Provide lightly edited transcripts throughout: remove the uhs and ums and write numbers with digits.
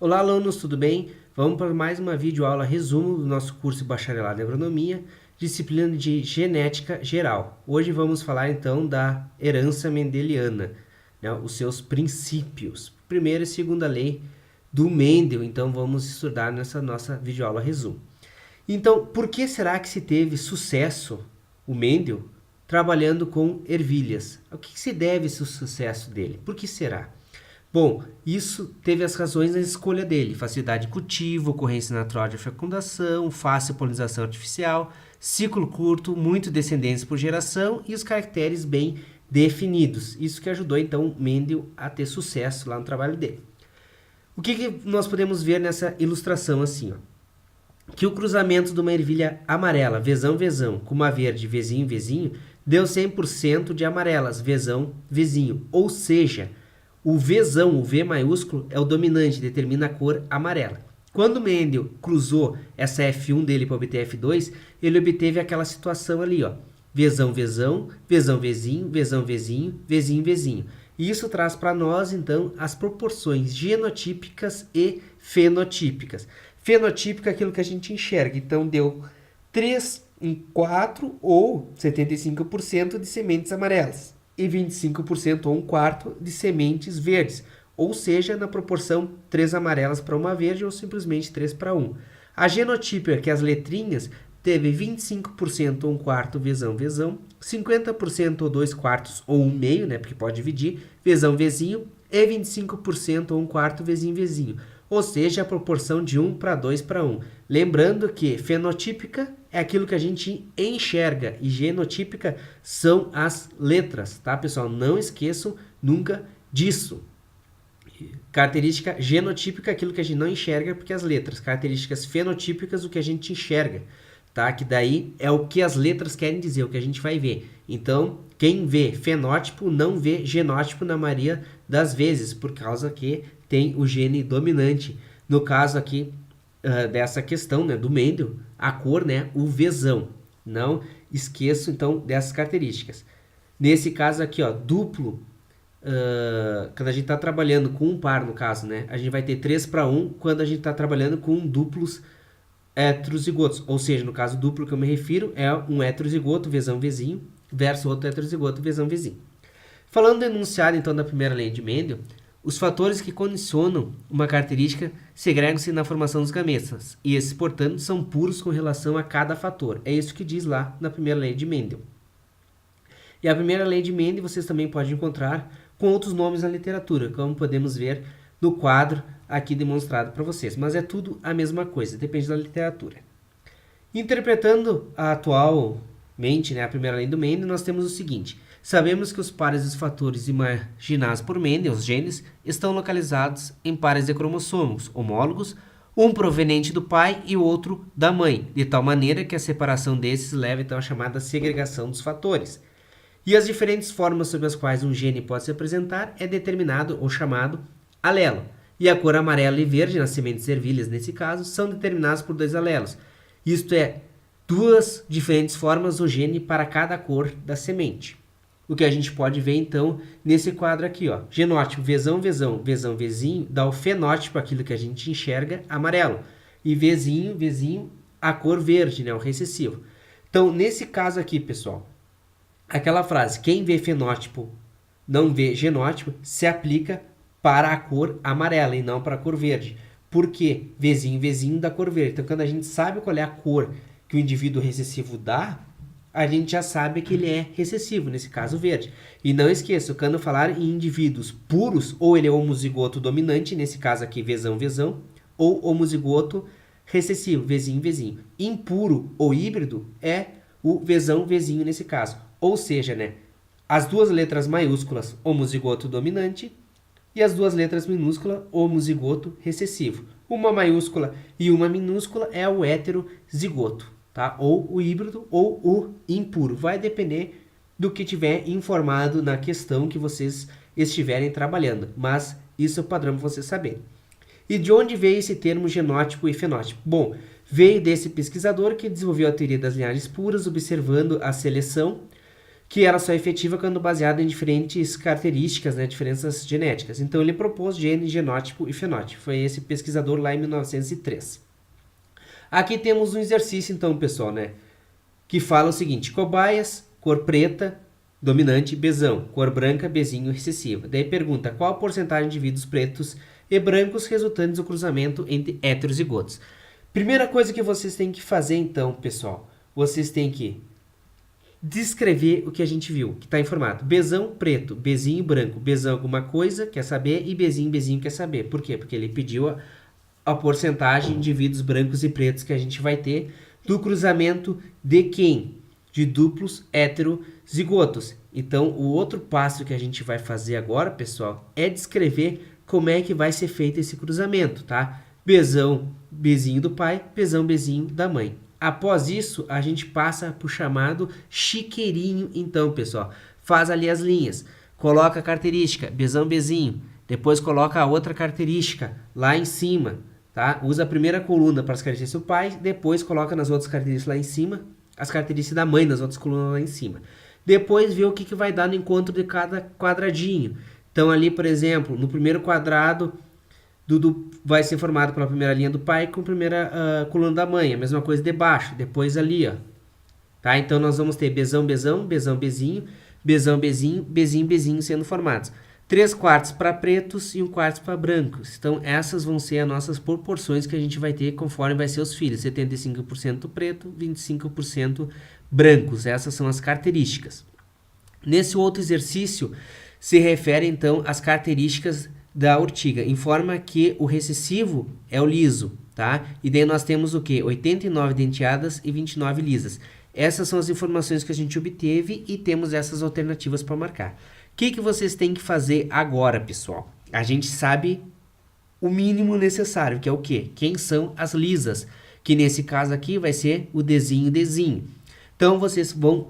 Olá, alunos, tudo bem? Vamos para mais uma videoaula resumo do nosso curso de Bacharelado em Agronomia, disciplina de Genética Geral. Hoje vamos falar então da herança mendeliana, né, os seus princípios. Primeira e segunda lei do Mendel, então vamos estudar nessa nossa videoaula resumo. Então, por que será que se teve sucesso, o Mendel, trabalhando com ervilhas? O que se deve esse sucesso dele? Por que será? Bom, isso teve as razões da escolha dele: facilidade de cultivo, ocorrência natural de fecundação, fácil polinização artificial, ciclo curto, muito descendência por geração e os caracteres bem definidos. Isso que ajudou então Mendel a ter sucesso lá no trabalho dele. O que nós podemos ver nessa ilustração assim, ó? Que o cruzamento de uma ervilha amarela, vezão, com uma verde, vezinho, deu 100% de amarelas, vezão, ou seja, o Vzão, o V maiúsculo, é o dominante, determina a cor amarela. Quando Mendel cruzou essa F1 dele para obter F2, ele obteve aquela situação ali, ó. Vzão, vezinho. E isso traz para nós, então, as proporções genotípicas e fenotípicas. Fenotípica é aquilo que a gente enxerga. Então, deu 3 em 4 ou 75% de sementes amarelas e 25% ou 1/4 de sementes verdes, ou seja, na proporção 3 amarelas para uma verde ou simplesmente 3 para 1. A genotípica, que é as letrinhas, teve 25% ou 1/4 vezão, 50% ou 2/4 ou 1/2, né, porque pode dividir, vezinho, e 25% ou 1/4 vezinho. Ou seja, a proporção de 1 para 2 para 1. Lembrando que fenotípica é aquilo que a gente enxerga e genotípica são as letras, tá, pessoal? Não esqueçam nunca disso. Característica genotípica é aquilo que a gente não enxerga porque as letras. Características fenotípicas, o que a gente enxerga, tá? Que daí é o que as letras querem dizer, o que a gente vai ver. Então, quem vê fenótipo não vê genótipo na maioria das vezes, por causa que tem o gene dominante. No caso aqui dessa questão, né, do Mendel, a cor, né, o Vzão. Não esqueço então dessas características. Nesse caso aqui, ó, duplo, quando a gente está trabalhando com um par, no caso, né, a gente vai ter 3 para 1 quando a gente está trabalhando com duplos heterozigotos. Ou seja, no caso duplo que eu me refiro é um heterozigoto, vezinho, versus outro heterozigoto, vezinho. Falando do enunciado então da primeira lei de Mendel, os fatores que condicionam uma característica segregam-se na formação dos gametas, e esses, portanto, são puros com relação a cada fator. É isso que diz lá na primeira lei de Mendel. E a primeira lei de Mendel vocês também podem encontrar com outros nomes na literatura, como podemos ver no quadro aqui demonstrado para vocês. Mas é tudo a mesma coisa, depende da literatura. Interpretando atualmente, né, a primeira lei do Mendel, nós temos o seguinte: sabemos que os pares dos fatores imaginados por Mendel, os genes, estão localizados em pares de cromossomos homólogos, um proveniente do pai e o outro da mãe, de tal maneira que a separação desses leva então à chamada segregação dos fatores. E as diferentes formas sob as quais um gene pode se apresentar é determinado ou chamado alelo. E a cor amarela e verde nas sementes ervilhas, nesse caso, são determinadas por 2 alelos. Isto é, 2 diferentes formas do gene para cada cor da semente. O que a gente pode ver, então, nesse quadro aqui, ó. Genótipo, vezinho, dá o fenótipo, aquilo que a gente enxerga, amarelo. E vezinho, a cor verde, né, o recessivo. Então, nesse caso aqui, pessoal, aquela frase, quem vê fenótipo não vê genótipo, se aplica para a cor amarela e não para a cor verde. Por quê? Vezinho da cor verde. Então, quando a gente sabe qual é a cor que o indivíduo recessivo dá, a gente já sabe que ele é recessivo, nesse caso verde. E não esqueça, quando falar em indivíduos puros, ou ele é homozigoto dominante, nesse caso aqui vezão, ou homozigoto recessivo, vezinho. Impuro ou híbrido é o vezinho nesse caso. Ou seja, né, as 2 letras maiúsculas, homozigoto dominante, e as 2 letras minúsculas, homozigoto recessivo. Uma maiúscula e uma minúscula é o heterozigoto. Tá? Ou o híbrido ou o impuro. Vai depender do que tiver informado na questão que vocês estiverem trabalhando. Mas isso é o padrão para vocês saberem. E de onde veio esse termo genótipo e fenótipo? Bom, veio desse pesquisador que desenvolveu a teoria das linhagens puras, observando a seleção, que era só efetiva quando baseada em diferentes características, né, diferenças genéticas. Então ele propôs gene, genótipo e fenótipo. Foi esse pesquisador lá em 1903. Aqui temos um exercício então, pessoal, né, que fala o seguinte: cobaias, cor preta, dominante, Bzão, cor branca, Bzinho, recessiva. Daí pergunta qual a porcentagem de indivíduos pretos e brancos resultantes do cruzamento entre heterozigotos. Primeira coisa que vocês têm que fazer então, pessoal, vocês têm que descrever o que a gente viu, que está em formato Bzão preto, Bzinho branco, Bzão alguma coisa, quer saber, e Bzinho quer saber. Por quê? Porque ele pediu a porcentagem de indivíduos brancos e pretos que a gente vai ter do cruzamento de quem? De duplos heterozigotos. Então, o outro passo que a gente vai fazer agora, pessoal, é descrever como é que vai ser feito esse cruzamento, tá? Bzão, Bzinho do pai, Bzinho da mãe. Após isso, a gente passa para o chamado chiqueirinho, então, pessoal. Faz ali as linhas, coloca a característica, Bzinho, depois coloca a outra característica lá em cima, tá? Usa a primeira coluna para as características do pai, depois coloca nas outras características lá em cima, as características da mãe nas outras colunas lá em cima. Depois vê o que vai dar no encontro de cada quadradinho. Então ali, por exemplo, no primeiro quadrado, vai ser formado pela primeira linha do pai com a primeira coluna da mãe. A mesma coisa de baixo, depois ali, ó. Tá? Então nós vamos ter Bzão, Bzinho, Bzinho sendo formados. 3/4 para pretos e 1/4 para brancos. Então essas vão ser as nossas proporções que a gente vai ter conforme vai ser os filhos. 75% preto, 25% brancos. Essas são as características. Nesse outro exercício se refere então às características da urtiga. Informa que o recessivo é o liso, tá? E daí nós temos o quê? 89 denteadas e 29 lisas. Essas são as informações que a gente obteve e temos essas alternativas para marcar. O que vocês têm que fazer agora, pessoal? A gente sabe o mínimo necessário, que é o quê? Quem são as lisas? Que nesse caso aqui vai ser o Dzinho. Então, vocês vão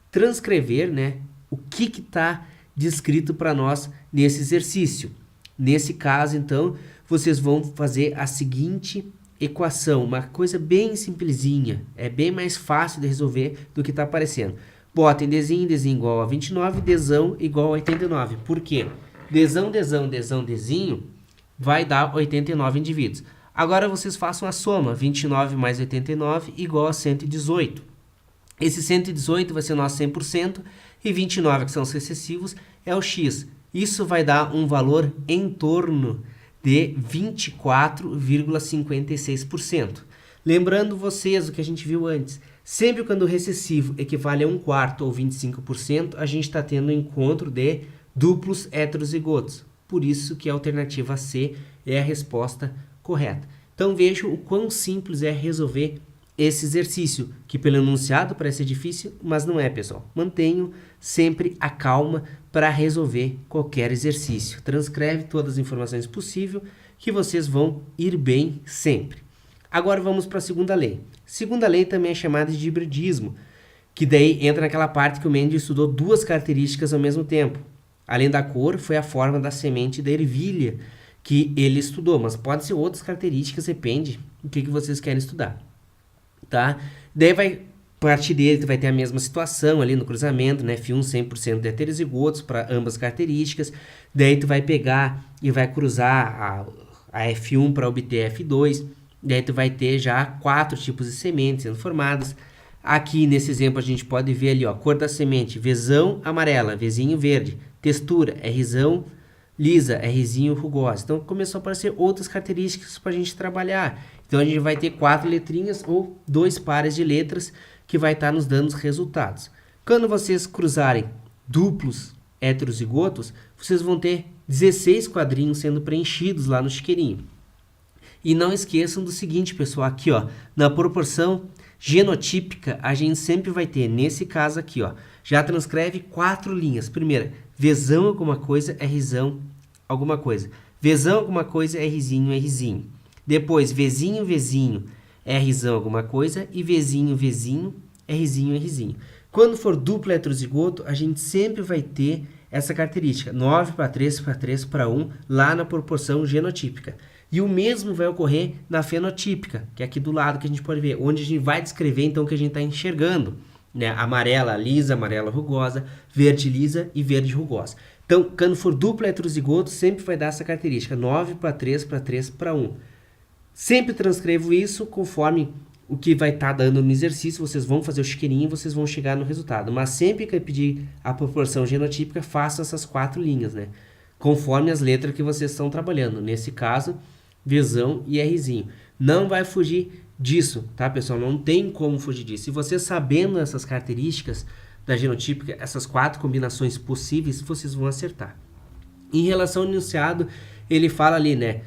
transcrever, né, o que está descrito para nós nesse exercício. Nesse caso, então, vocês vão fazer a seguinte equação, uma coisa bem simplesinha, é bem mais fácil de resolver do que está aparecendo. Botem Dzinho igual a 29, Dzão igual a 89. Por quê? Dzinho vai dar 89 indivíduos. Agora vocês façam a soma, 29 mais 89 igual a 118. Esse 118 vai ser o nosso 100% e 29, que são os recessivos, é o x. Isso vai dar um valor em torno de 24,56%. Lembrando vocês o que a gente viu antes, sempre quando o recessivo equivale a 1/4 ou 25%, a gente está tendo um encontro de duplos heterozigotos. Por isso que a alternativa C é a resposta correta. Então vejam o quão simples é resolver esse exercício, que pelo enunciado parece difícil, mas não é, pessoal. Mantenham sempre a calma para resolver qualquer exercício. Transcreve todas as informações possíveis que vocês vão ir bem sempre. Agora vamos para a segunda lei. Segunda lei também é chamada de hibridismo, que daí entra naquela parte que o Mendel estudou duas características ao mesmo tempo. Além da cor, foi a forma da semente da ervilha que ele estudou, mas pode ser outras características, depende do que vocês querem estudar. Tá? Daí vai partir dele, tu vai ter a mesma situação ali no cruzamento, né? F1 100% de heterozigotos para ambas características. Daí tu vai pegar e vai cruzar a F1 para obter F2. Daí tu vai ter já 4 tipos de sementes sendo formadas. Aqui nesse exemplo a gente pode ver ali, ó, cor da semente, Vzão amarela, Vzinho verde. Textura, Rzão lisa, Rzinho rugosa. Então começou a aparecer outras características para a gente trabalhar. Então a gente vai ter 4 letrinhas ou 2 pares de letras que vai estar nos dando os resultados. Quando vocês cruzarem duplos heterozigotos, vocês vão ter 16 quadrinhos sendo preenchidos lá no chiqueirinho. E não esqueçam do seguinte, pessoal, aqui ó, na proporção genotípica, a gente sempre vai ter, nesse caso aqui, ó, já transcreve 4 linhas. Primeira, Vzão alguma coisa, Rzão alguma coisa. Vzão alguma coisa, Rzinho. Depois, Vzinho, Rzão alguma coisa e Vzinho, Rzinho. Quando for duplo heterozigoto, a gente sempre vai ter essa característica, 9 para 3 para 3 para 1, lá na proporção genotípica. E o mesmo vai ocorrer na fenotípica, que é aqui do lado que a gente pode ver, onde a gente vai descrever então o que a gente está enxergando. né? Amarela lisa, amarela rugosa, verde lisa e verde rugosa. Então, quando for duplo heterozigoto, sempre vai dar essa característica, 9 para 3 para 3 para 1. Sempre transcrevo isso conforme o que vai estar dando no exercício, vocês vão fazer o chiqueirinho e vocês vão chegar no resultado. Mas sempre que eu pedir a proporção genotípica, faça essas 4 linhas, né? Conforme as letras que vocês estão trabalhando. Nesse caso, Vzão e Rzinho. Não vai fugir disso, tá, pessoal? Não tem como fugir disso. E vocês sabendo essas características da genotípica, essas 4 combinações possíveis, vocês vão acertar. Em relação ao enunciado, ele fala ali, né?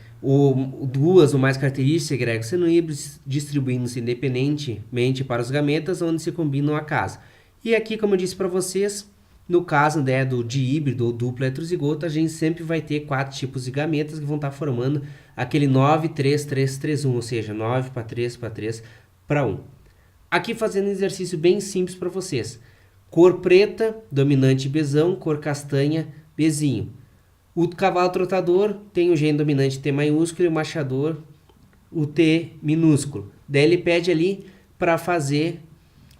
Duas ou mais características segregam senohíbridos, distribuindo-se independentemente para os gametas, onde se combinam a casa. E aqui, como eu disse para vocês, no caso, né, do dihíbrido ou duplo heterozigoto, a gente sempre vai ter 4 tipos de gametas que vão estar formando aquele 9, 3, 3, 3, 1, ou seja, 9 para 3 para 3 para 1. Aqui fazendo um exercício bem simples para vocês. Cor preta, dominante Bzão, cor castanha, Bzinho. O cavalo trotador tem o gene dominante T maiúsculo e o marchador o T minúsculo. Daí ele pede ali para fazer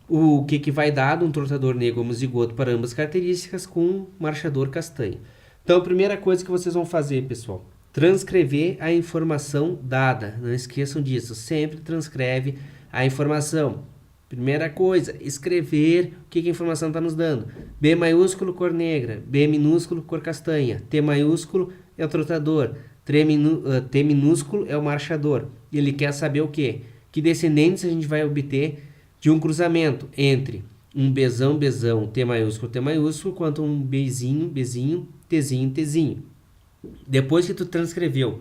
o que vai dar um trotador negro homozigoto para ambas características com um marchador castanho. Então a primeira coisa que vocês vão fazer, pessoal, transcrever a informação dada. Não esqueçam disso, sempre transcreve a informação. Primeira coisa, escrever o que a informação está nos dando. B maiúsculo, cor negra. B minúsculo, cor castanha. T maiúsculo é o trotador. T minúsculo é o marchador. E ele quer saber o quê? Que descendentes a gente vai obter de um cruzamento entre um Bzão, Bzão, T maiúsculo, quanto um Bzinho, Bzinho, Tzinho, Tzinho. Depois que tu transcreveu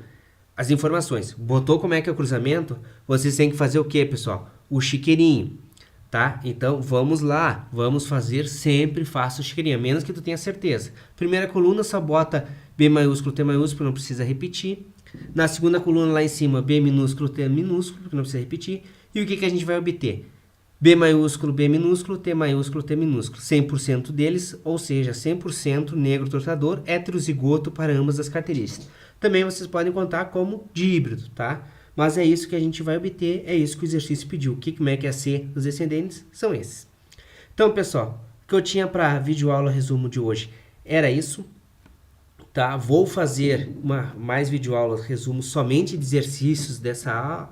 as informações, botou como é que é o cruzamento, vocês têm que fazer o quê, pessoal? O chiqueirinho. Tá? Então, vamos lá. Vamos fazer sempre, faça o chiqueirinho, a menos que tu tenha certeza. Primeira coluna, só bota B maiúsculo, T maiúsculo, não precisa repetir. Na segunda coluna, lá em cima, B minúsculo, T minúsculo, que não precisa repetir. E o que a gente vai obter? B maiúsculo, B minúsculo, T maiúsculo, T minúsculo. 100% deles, ou seja, 100% negro trotador, heterozigoto para ambas as características. Também vocês podem contar como dihíbrido, tá? Mas é isso que a gente vai obter, é isso que o exercício pediu. Como é que é ser os descendentes? São esses. Então, pessoal, o que eu tinha para videoaula resumo de hoje era isso. Tá? Vou fazer mais videoaulas resumo somente de exercícios dessa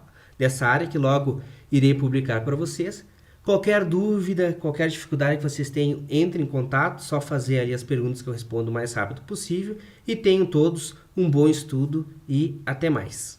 área que logo irei publicar para vocês. Qualquer dúvida, qualquer dificuldade que vocês tenham, entre em contato, só fazer ali as perguntas que eu respondo o mais rápido possível. E tenham todos um bom estudo e até mais.